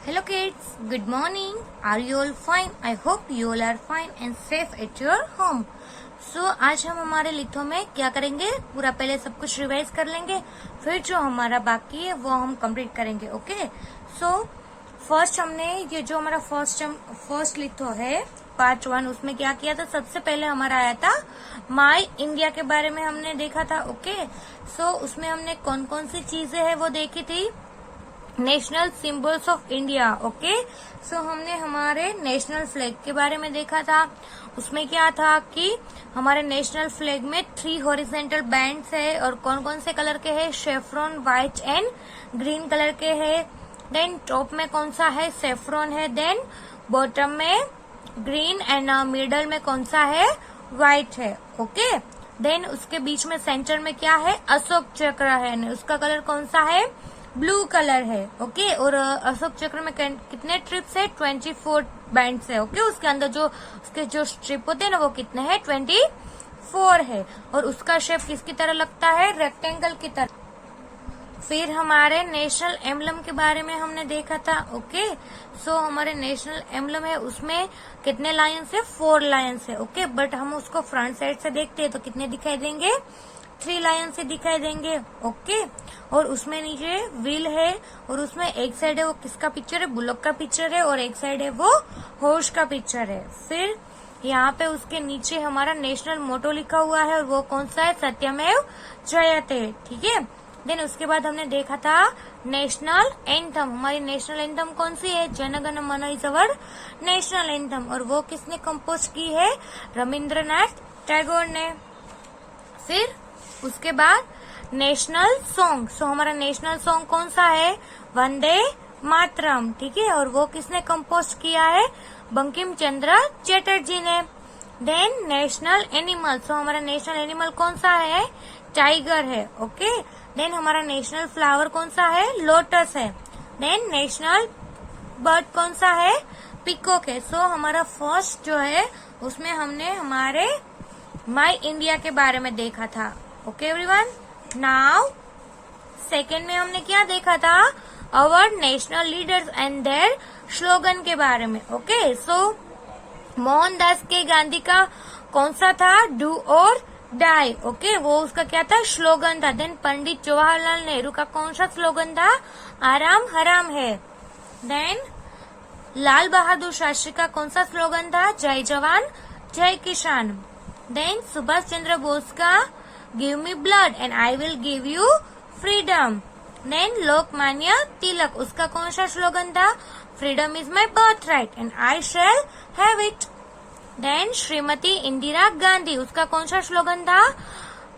Hello kids, good morning. Are you all fine? I hope you all are fine and safe at your home. So आज हम हमारे litho में क्या करेंगे, पूरा पहले सब कुछ रिवाइज कर लेंगे, फिर जो हमारा बाकी है वो हम कंप्लीट करेंगे. ओके, सो फर्स्ट हमने ये जो हमारा फर्स्ट लिथो है पार्ट 1, उसमें क्या किया था. सबसे पहले हमारा आया था माई इंडिया के बारे में हमने देखा था. ओके, सो उसमें हमने कौन कौन सी चीजें हैं वो देखी थी. National symbols of India. Okay, so हमने हमारे नेशनल फ्लैग के बारे में देखा था. उसमें क्या था कि हमारे नेशनल फ्लैग में 3 हॉरिजेंटल बैंड्स है और कौन कौन से कलर के हैं, शेफ्रॉन, व्हाइट एंड ग्रीन कलर के हैं. देन टॉप में कौन सा है, सेफ्रॉन है. देन बॉटम में ग्रीन एंड मिडल में कौन सा है, व्हाइट है. ओके, देन उसके बीच में सेंटर में क्या है, अशोक चक्र है, उसका कलर कौन सा है, ब्लू कलर है. ओके, और अशोक चक्र में कितने ट्रिप्स है, 24 बैंड्स है. ओके, उसके अंदर जो उसके जो स्ट्रिप होते हैं ना वो कितने हैं, 24 है. और उसका शेप किसकी तरह लगता है, रेक्टेंगल की तरह. फिर हमारे नेशनल एम्बलम के बारे में हमने देखा था. ओके, सो हमारे नेशनल एम्बलम है उसमें कितने लायंस है, 4 लायंस है. ओके, बट हम उसको फ्रंट साइड से देखते हैं तो कितने दिखाई देंगे, 3 लायन से दिखाई देंगे. ओके, और उसमें नीचे व्हील है और उसमें एक साइड है वो किसका पिक्चर है, बुलक का पिक्चर है, और एक साइड है वो हॉर्स का पिक्चर है. फिर यहाँ पे उसके नीचे हमारा नेशनल मोटो लिखा हुआ है और वो कौन सा है, सत्यमेव जयते. ठीक है. देन उसके बाद हमने देखा था नेशनल एंथम. हमारी नेशनल एंथम कौन सी है, जनगण मन इज अवर नेशनल एंथम, और वो किसने कंपोज की है, रविंद्रनाथ टैगोर ने. फिर उसके बाद नेशनल सॉन्ग. सो हमारा नेशनल सॉन्ग कौन सा है, वंदे मातरम. ठीक है, और वो किसने कंपोज किया है, बंकिम चंद्र चटर्जी ने. Then national animal. सो हमारा नेशनल एनिमल कौन सा है, टाइगर है. ओके, देन हमारा नेशनल फ्लावर कौन सा है, लोटस है. देन नेशनल बर्ड कौन सा है, पीकॉक है. सो हमारा फर्स्ट जो है उसमें हमने हमारे माई इंडिया के बारे में देखा था. ओके एवरीवन, नाउ सेकेंड में हमने क्या देखा था, our national leaders and their slogan के बारे में. ओके, सो मोहनदास के गांधी का कौन सा था, डू और डाई. ओके, वो उसका क्या था, स्लोगन था. देन पंडित जवाहरलाल नेहरू का कौन सा स्लोगन था, आराम हराम है. देन लाल बहादुर शास्त्री का कौन सा स्लोगन था, जय जवान जय किसान. देन सुभाष चंद्र बोस का give me blood and I will give you freedom. Then Lokmanya Tilak, उसका कौन सा स्लोगन था, freedom is my birth right and I shall have it. Then Shrimati Indira Gandhi, उसका कौन सा स्लोगन था,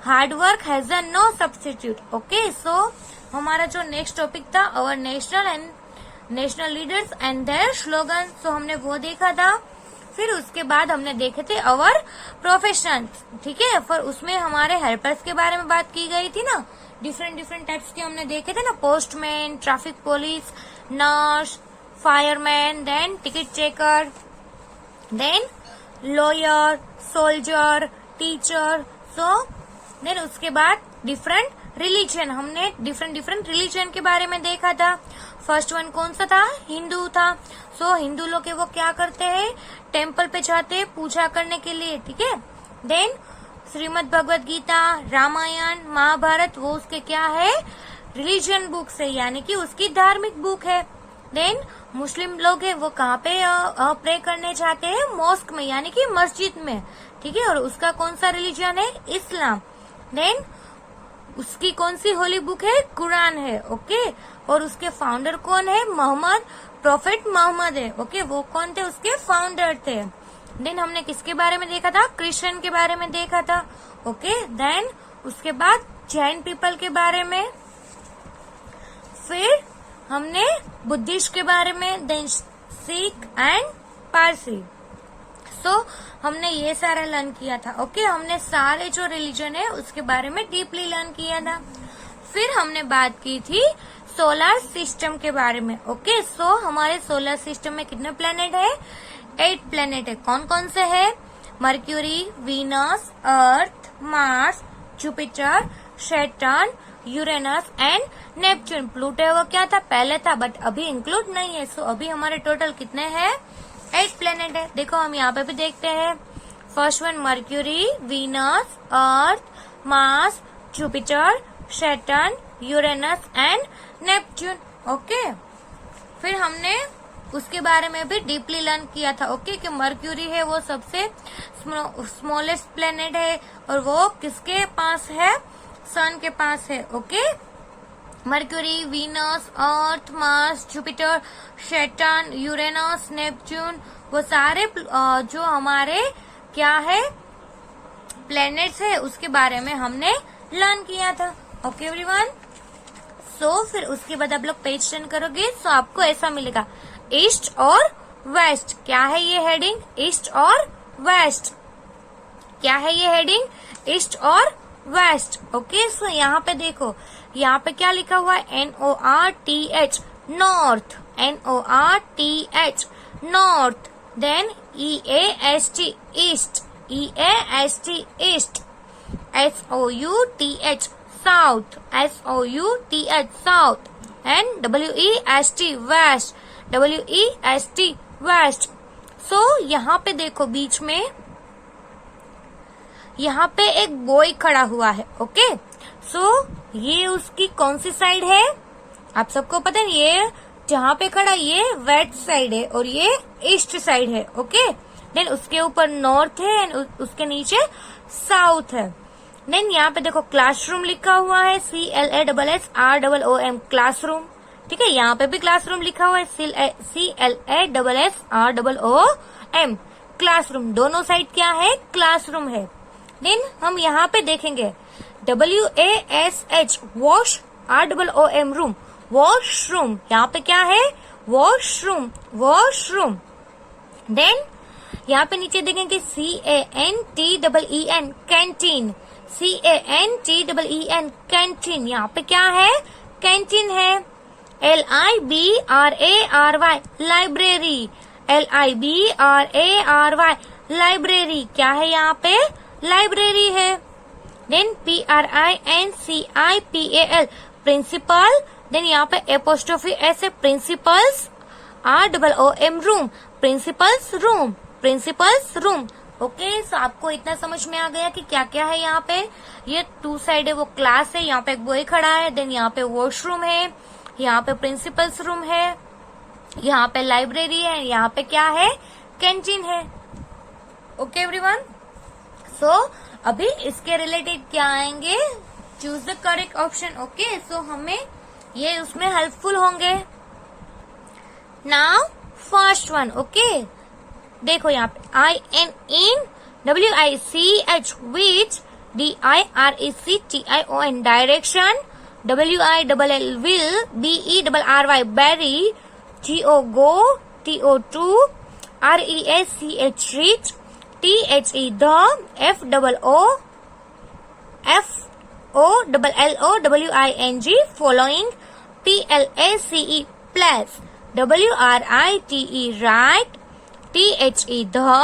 hard work has a no substitute. Okay, so हमारा जो नेक्स्ट टॉपिक था our national leaders and their slogan, so हमने वो देखा था. फिर उसके बाद हमने देखे थे अवर प्रोफेशन. ठीक है, फिर उसमें हमारे हेल्पर्स के बारे में बात की गई थी ना, डिफरेंट टाइप्स के हमने देखे थे ना, postman, traffic police, nurse, fireman, then ticket checker, then lawyer, soldier, teacher. So then उसके बाद डिफरेंट रिलीजन, हमने डिफरेंट रिलीजन के बारे में देखा था. फर्स्ट वन कौन सा था, हिंदू था. सो हिंदू लोग वो क्या करते हैं, टेम्पल पे जाते हैं पूजा करने के लिए. ठीक है. देन श्रीमद् भगवत गीता, रामायण, महाभारत, वो उसके क्या है, रिलीजन बुक्स है, यानी कि उसकी धार्मिक बुक है. देन मुस्लिम लोग है वो कहाँ पे प्रे करने जाते हैं, मॉस्क में, यानी कि मस्जिद में. ठीक है, और उसका कौन सा रिलीजन है, इस्लाम. देन उसकी कौन सी होली बुक है, कुरान है. ओके, और उसके फाउंडर कौन है, मोहम्मद, प्रोफेट मोहम्मद है. ओके, वो कौन थे, उसके फाउंडर थे. देन हमने किसके बारे में देखा था, क्रिश्चियन के बारे में देखा था. ओके, देन उसके बाद जैन पीपल के बारे में, फिर हमने बुद्धिस्ट के बारे में, देन सिख एंड पारसी. सो हमने ये सारा लर्न किया था. ओके, हमने सारे जो रिलीजन है उसके बारे में डीपली लर्न किया था. फिर हमने बात की थी सोलर सिस्टम के बारे में. ओके, सो हमारे सोलर सिस्टम में कितने प्लेनेट है, 8 प्लेनेट है. कौन कौन से है, mercury, Venus, Earth, Mars, Jupiter, Saturn, Uranus and Neptune. Pluto वो क्या था, पहले था बट अभी इंक्लूड नहीं है। सो अभी हमारे टोटल कितने हैं, 8 प्लेनेट है। देखो हम यहाँ पे भी देखते हैं। First one mercury, Venus, Earth, Mars, Jupiter, Saturn, Uranus and Neptune. Okay, फिर हमने उसके बारे में भी डीपली लर्न किया था। ओके, कि मर्क्यूरी है वो सबसे स्मॉलेस्ट प्लेनेट है और वो किसके पास है, सन के पास है। Okay, Mercury, Venus, Earth, Mars, Jupiter, Saturn, Uranus, Neptune, वो सारे जो हमारे क्या है प्लैनेट्स है उसके बारे में हमने लर्न किया था। ओके एवरीवन, सो फिर उसके बाद आप लोग पेज टर्न करोगे सो आपको ऐसा मिलेगा ईस्ट और वेस्ट। क्या है ये हेडिंग, ईस्ट और वेस्ट। क्या है ये हेडिंग, ईस्ट और वेस्ट। ओके, सो यहाँ पे देखो, यहाँ पे क्या लिखा हुआ है, NORTH, north, NORTH, north. Then EAST, east, EAST, east. SOUTH, south, SOUTH, south. And WEST, west, WEST, west. So यहाँ पे देखो बीच में यहाँ पे एक बॉय खड़ा हुआ है। ओके, सो ये उसकी कौन सी साइड है, आप सबको पता है, ये जहाँ पे खड़ा ये वेस्ट साइड है और ये ईस्ट साइड है। ओके, देन उसके ऊपर नॉर्थ है एंड उसके नीचे साउथ है। देन यहाँ पे देखो क्लासरूम लिखा हुआ है, CLASSROOM, क्लासरूम। ठीक है, यहाँ पे भी क्लासरूम लिखा हुआ है, CLASSROOM, क्लासरूम। दोनों साइड क्या है, क्लासरूम है। देन हम यहाँ पे देखेंगे WASH, wash, ROOM, room, washroom. यहाँ पे क्या है, वॉशरूम, वॉशरूम। देन यहाँ पे नीचे देखेंगे CANTEEN, कैंटीन, CANTEEN, कैंटीन। यहाँ पे क्या है, कैंटीन है। LIBRARY, library, LIBRARY, library. क्या है यहाँ पे, लाइब्रेरी है। Then PRINCIPAL, principal. देन यहाँ पे एपोस्ट्रोफी ऐसे, principal's, ROOM, room, principal's room, principal's room. Okay, so आपको इतना समझ में आ गया कि क्या क्या है यहाँ पे। ये 2 साइड है, वो क्लास है, यहाँ पे एक बॉय खड़ा है। देन यहाँ पे वॉशरूम है, यहाँ पे प्रिंसिपल्स रूम है, यहाँ पे लाइब्रेरी है, यहाँ पे क्या है, कैंटीन है। ओके एवरीवन, सो अभी इसके रिलेटेड क्या आएंगे, choose the correct option. Okay, so हमें ये उसमें हेल्पफुल होंगे। Now first one. ओके, देखो यहाँ पे INWICH, which, DIRECTION, direction, WILL, will, BERRY, berry, GO, TO2, REACH, reach, THE, the, FOOLLOWING, following, PLACE, place, WRITE, right, THE, the,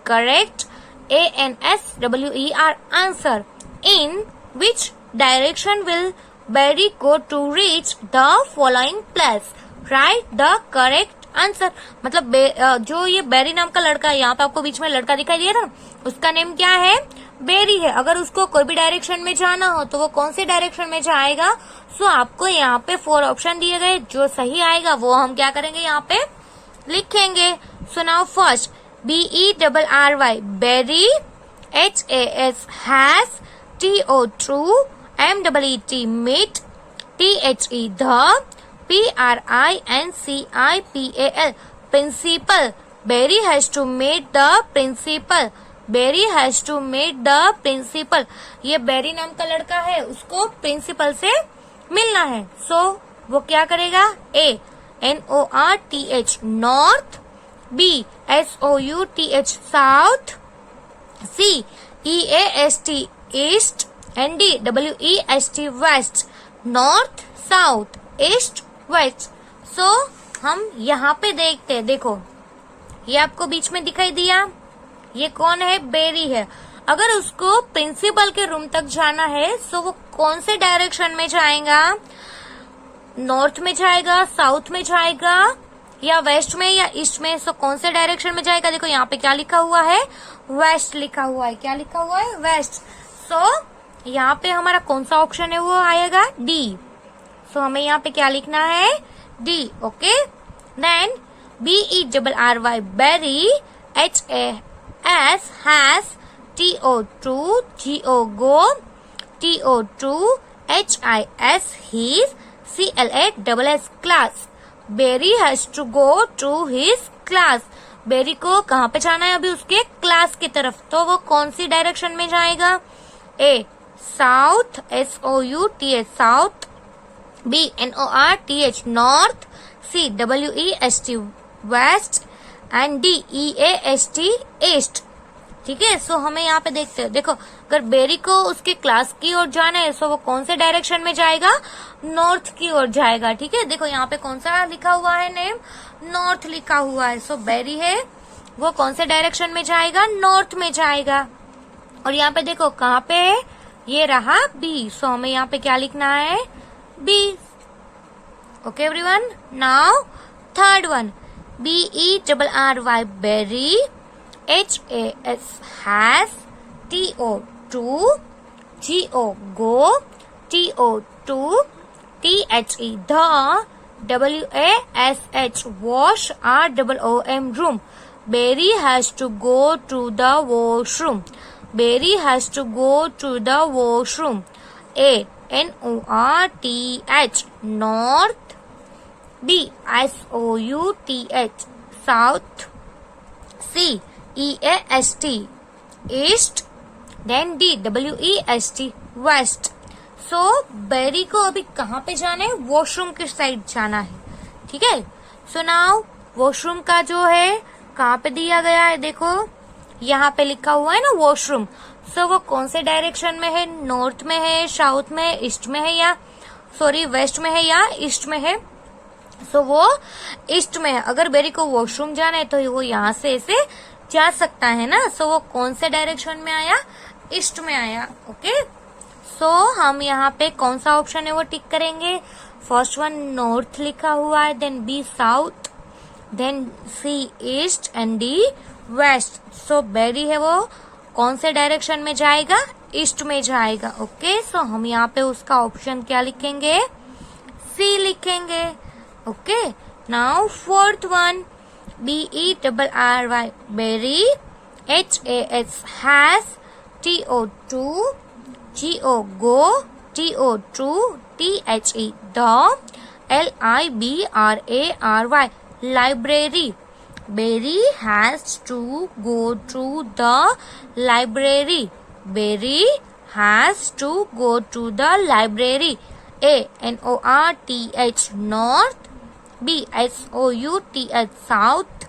CORRET, correct, ANSWER, answer. In which direction will berry go to reach the following place? Write the correct answer. मतलब जो ये berry नाम का लड़का है, यहाँ पे आपको बीच में लड़का दिखाई दिया था, उसका नेम क्या है, बेरी है। अगर उसको कोई भी डायरेक्शन में जाना हो तो वो कौन से डायरेक्शन में जाएगा। सो आपको यहाँ पे 4 ऑप्शन दिए गए, जो सही आएगा वो हम क्या करेंगे, यहाँ पे लिखेंगे। So now first, BERRY, berry, HAS, has, TO2, MEET, meet, THE, the, PRINCIPAL, principal. Berry has to meet the principal. Berry has to meet the principal. ये बेरी नाम का लड़का है, उसको प्रिंसिपल से मिलना है। सो वो क्या करेगा, A NORTH, north, B SOUTH, south, C EAST, east, and D WEST, west, north, south, east, west. सो हम यहाँ पे देखते हैं, देखो ये आपको बीच में दिखाई दिया, ये कौन है, बेरी है। अगर उसको प्रिंसिपल के रूम तक जाना है सो वो कौन से डायरेक्शन में जाएगा, नॉर्थ में जाएगा, साउथ में जाएगा, या वेस्ट में, या ईस्ट में। सो कौन से डायरेक्शन में जाएगा, देखो यहाँ पे क्या लिखा हुआ है, वेस्ट लिखा हुआ है। क्या लिखा हुआ है, वेस्ट। सो यहाँ पे हमारा कौन सा ऑप्शन है, वो आएगा डी। सो हमें यहाँ पे क्या लिखना है, D. Okay, then BERRY berry, HAS has, TO2 GO go, TO2 HIS his, CLASS class, Berry has to go to his class. Berry को कहाँ पे जाना है, अभी उसके क्लास की तरफ। तो वो कौन सी डायरेक्शन में जाएगा, A south, SOUTH south, B NORTH north, C WEST west, and D EAST east. ठीक है, सो हमें यहाँ पे देखते हैं, देखो अगर बेरी को उसके क्लास की ओर जाना है, सो वो कौन से डायरेक्शन में जाएगा, नॉर्थ की ओर जाएगा। ठीक है, देखो यहाँ पे कौन सा लिखा हुआ है नेम, नॉर्थ लिखा हुआ है। सो बेरी है वो कौन से डायरेक्शन में जाएगा, नॉर्थ में जाएगा। और यहाँ पे देखो कहाँ पे है, ये रहा बी। सो हमें यहाँ पे क्या लिखना है, B. Okay everyone, now third one, BERRY Berry, HAS has, TO2 GO go, TO2 THE the, WASH wash, ROOM room, Berry has to go to the washroom, Berry has to go to the washroom, A NORTH north, B SOUTH south, C EAST east, then D WEST west. So Berry को अभी कहाँ पे जाना है, washroom की side जाना है। ठीक है, सो नाउ वॉशरूम का जो है कहाँ पे दिया गया है, देखो यहाँ पे लिखा हुआ है ना वॉशरूम। सो वो कौन से डायरेक्शन में है, नॉर्थ में है, साउथ में है, ईस्ट में है, या सॉरी वेस्ट में है या ईस्ट में है। सो वो ईस्ट में है। अगर बेरी को वॉशरूम जाना है तो वो यहाँ से ऐसे जा सकता है ना। सो वो कौन से डायरेक्शन में आया, ईस्ट में आया। ओके, सो हम यहाँ पे कौन सा ऑप्शन है वो टिक करेंगे। फर्स्ट वन नॉर्थ लिखा हुआ है, then B south, then C east and D west. So Berry है वो कौन से डायरेक्शन में जाएगा, ईस्ट में जाएगा। ओके, सो हम यहाँ पे उसका ऑप्शन क्या लिखेंगे, सी लिखेंगे। Okay, now fourth one, BERRY berry, HAS has, TO2 GO go, TO2 THE the, LIBRARY library, Berry has to go to the library, Berry has to go to the library, A NORTH north, B SOUTH south,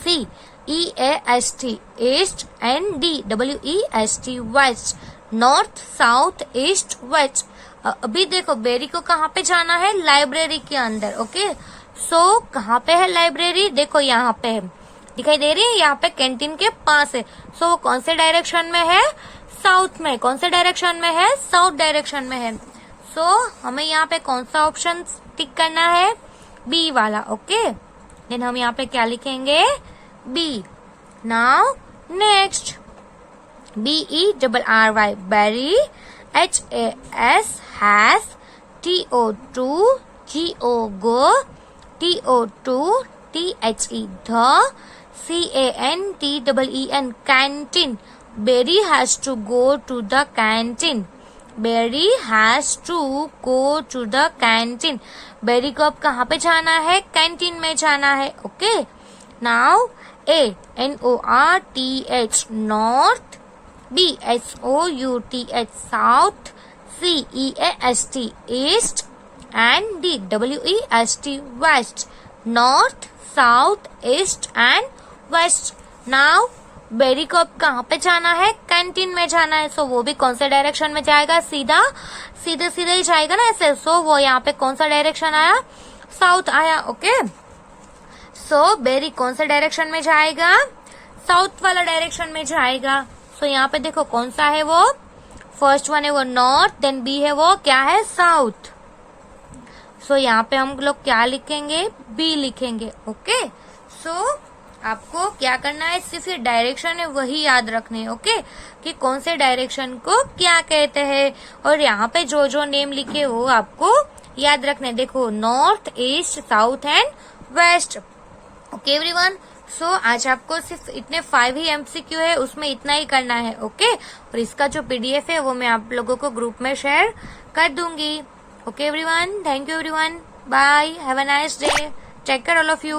C EAST east, and D WEST west, north south east west. अभी देखो berry को कहाँ पे जाना है, library के अंदर। Okay, सो कहाँ पे है लाइब्रेरी, देखो यहाँ पे है, दिखाई दे रही है, यहाँ पे कैंटीन के पास है। सो वो कौन से डायरेक्शन में है, साउथ में। कौन से डायरेक्शन में है, साउथ डायरेक्शन में है। सो हमें यहाँ पे कौन सा ऑप्शन टिक करना है, बी वाला। ओके, देन हम यहाँ पे क्या लिखेंगे, B. Now next, BERRY berry, HAS has, TO2 GO go, TO2 THE the, CANTEEN canteen, Berry has to go to the canteen, Berry has to go to the canteen। Berry को अब कहाँ पे जाना है, कैंटीन में जाना है। Okay, now A NORTH north, B SOUTH south, C EAST east, and D WEST west, north south east and west. Now Berry को अब कहाँ पे जाना है, कैंटीन में जाना है। सो वो भी कौन से डायरेक्शन में जाएगा, सीधा सीधे सीधे ही जाएगा ना ऐसे। सो वो यहाँ पे कौन सा डायरेक्शन आया, साउथ आया। ओके, सो बेरी कौन से डायरेक्शन में जाएगा, साउथ वाला डायरेक्शन में जाएगा। सो यहाँ पे देखो कौन सा है वो, फर्स्ट वन है वो नॉर्थ, देन बी है वो क्या है साउथ। सो यहाँ पे हम लोग क्या लिखेंगे, बी लिखेंगे। ओके, सो आपको क्या करना है, सिर्फ ये डायरेक्शन है वही याद रखने हैं। ओके, कि कौन से डायरेक्शन को क्या कहते हैं, और यहाँ पे जो जो नेम लिखे हो आपको याद रखने। देखो north, east, south and west. Okay everyone, so आज आपको सिर्फ इतने 5 ही MCQ है, उसमें इतना ही करना है। ओके, और इसका जो PDF है वो मैं आप लोगों को ग्रुप में शेयर कर दूंगी। Okay everyone, thank you everyone, bye, have a nice day, take care all of you.